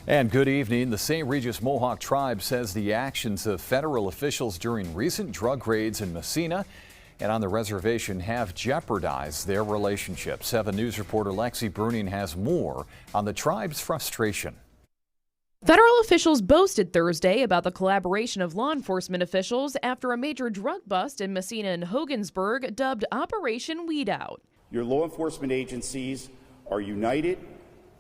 And good evening. The Saint Regis Mohawk Tribe says the actions of federal officials during recent drug raids in Messina and on the reservation have jeopardized their relationship. 7 News reporter Lexi Bruning has more on the tribe's frustration. Federal officials boasted Thursday about the collaboration of law enforcement officials after a major drug bust in Messina and Hogansburg dubbed Operation Weed Out. Your law enforcement agencies are united,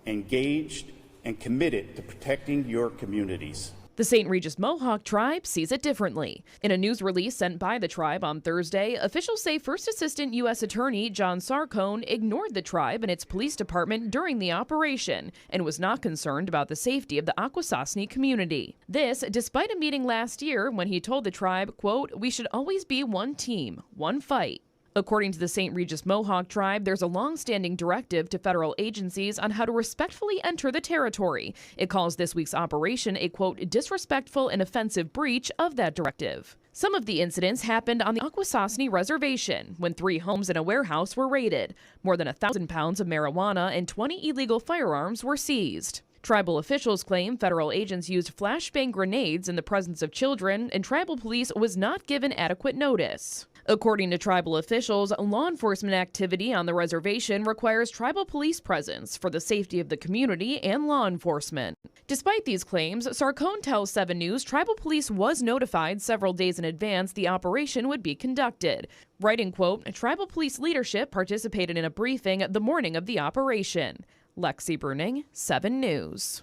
engaged, and committed to protecting your communities. The Saint Regis Mohawk Tribe sees it differently. In a news release sent by the tribe on Thursday, officials say First Assistant U.S. Attorney John Sarcone ignored the tribe and its police department during the operation and was not concerned about the safety of the Akwesasne community. This, despite a meeting last year when he told the tribe, quote, "We should always be one team, one fight." According to the Saint Regis Mohawk Tribe, there's a long-standing directive to federal agencies on how to respectfully enter the territory. It calls this week's operation a, quote, "disrespectful and offensive breach of that directive." Some of the incidents happened on the Akwesasne Reservation when 3 homes and a warehouse were raided. More than 1,000 pounds of marijuana and 20 illegal firearms were seized. Tribal officials claim federal agents used flashbang grenades in the presence of children, and tribal police was not given adequate notice. According to tribal officials, law enforcement activity on the reservation requires tribal police presence for the safety of the community and law enforcement. Despite these claims, Sarcone tells 7 News tribal police was notified several days in advance the operation would be conducted. Writing, quote, "Tribal police leadership participated in a briefing the morning of the operation." Lexi Bruning, 7 News.